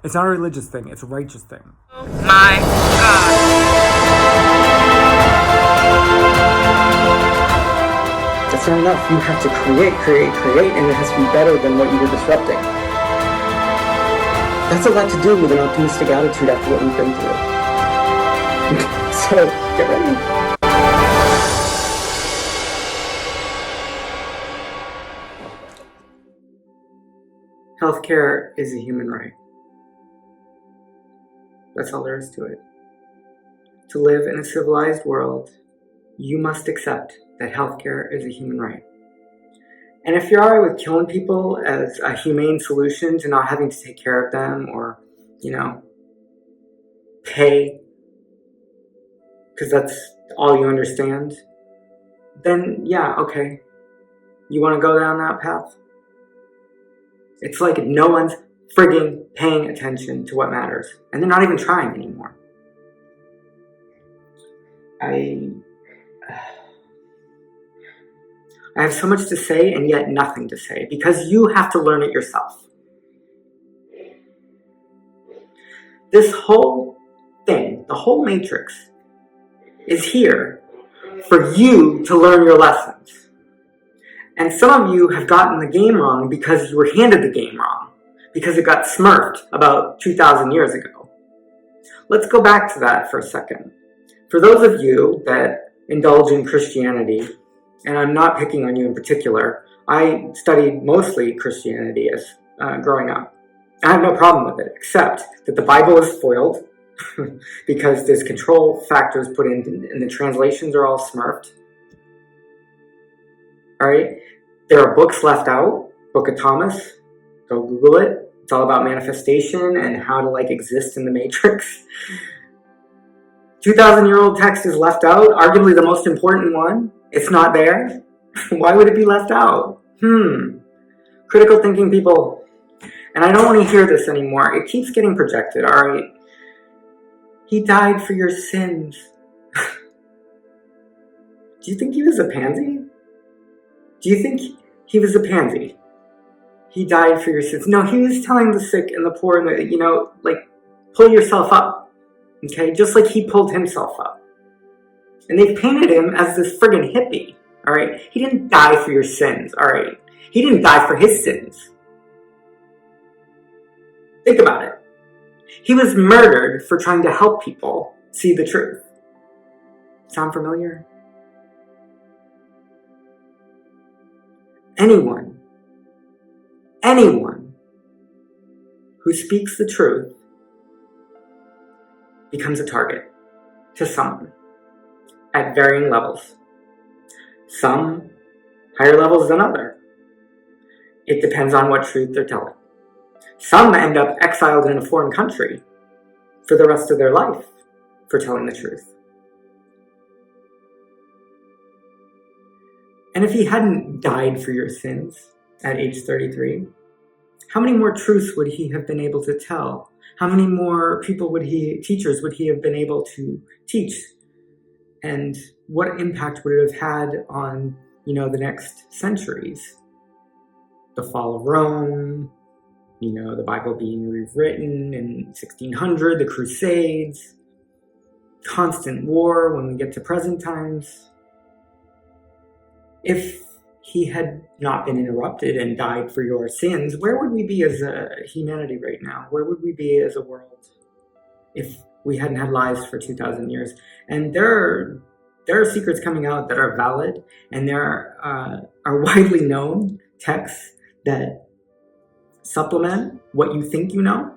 It's not a religious thing, it's a righteous thing. Oh my God. That's not enough. You have to create, and it has to be better than what you were disrupting. That's a lot to do with an optimistic attitude after what we've been through. So, get ready. Healthcare is a human right. That's all there is to it. To live in a civilized world, you must accept that healthcare is a human right. And if you're alright with killing people as a humane solution to not having to take care of them or, pay, because that's all you understand, then yeah, okay. You want to go down that path? It's like no one's frigging paying attention to what matters. And they're not even trying anymore. I have so much to say and yet nothing to say because you have to learn it yourself. This whole thing, the whole matrix, is here for you to learn your lessons. And some of you have gotten the game wrong because you were handed the game wrong, because it got smurfed about 2,000 years ago. Let's go back to that for a second. For those of you that indulge in Christianity, and I'm not picking on you in particular, I studied mostly Christianity as growing up. I have no problem with it, except that the Bible is foiled because there's control factors put in and the translations are all smurfed. All right? There are books left out. Book of Thomas. Go Google it. It's all about manifestation and how to exist in the matrix. 2,000-year-old text is left out. Arguably the most important one. It's not there. Why would it be left out? Critical thinking people. And I don't want to hear this anymore. It keeps getting projected. All right. He died for your sins. Do you think he was a pansy? Do you think he was a pansy? He died for your sins. No, he was telling the sick and the poor, pull yourself up. Okay? Just like he pulled himself up. And they've painted him as this friggin' hippie. All right? He didn't die for your sins. All right? He didn't die for his sins. Think about it. He was murdered for trying to help people see the truth. Sound familiar? Anyone who speaks the truth becomes a target to someone at varying levels. Some higher levels than others. It depends on what truth they're telling. Some end up exiled in a foreign country for the rest of their life for telling the truth. And if he hadn't died for your sins at age 33, how many more truths would he have been able to tell? How many more teachers would he have been able to teach? And what impact would it have had on, the next centuries? The fall of Rome, the Bible being rewritten in 1600, the Crusades, constant war when we get to present times. If he had not been interrupted and died for your sins, where would we be as a humanity right now? Where would we be as a world if we hadn't had lives for 2,000 years? And there are secrets coming out that are valid, and there are widely known texts that supplement what you think you know.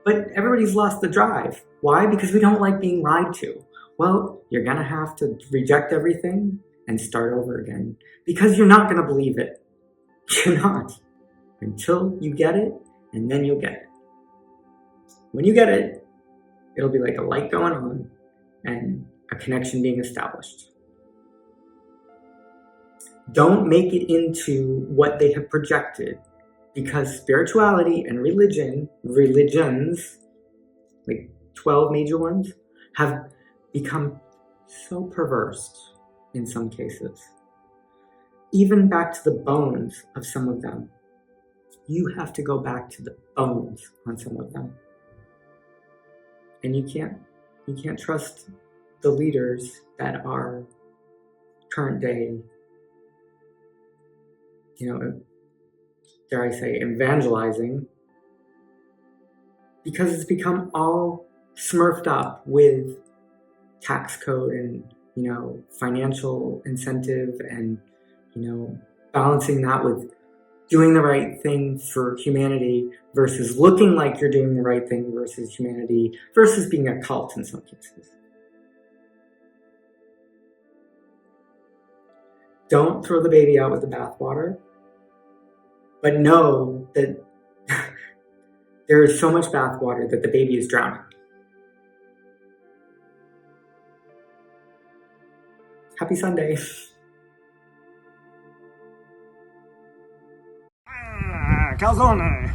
But everybody's lost the drive. Why? Because we don't like being lied to. Well, you're going to have to reject everything and start over again, because you're not going to believe it. You're not. Until you get it, and then you'll get it. When you get it, it'll be like a light going on and a connection being established. Don't make it into what they have projected, because spirituality and religions, like 12 major ones, have become so perverse in some cases, even back to the bones of some of them. You have to go back to the bones on some of them. And you can't trust the leaders that are current day, dare I say, evangelizing, because it's become all smurfed up with tax code and, financial incentive and, balancing that with doing the right thing for humanity versus looking like you're doing the right thing versus humanity versus being a cult in some cases. Don't throw the baby out with the bathwater, but know that there is so much bathwater that the baby is drowning. Happy Sunday. Calzone.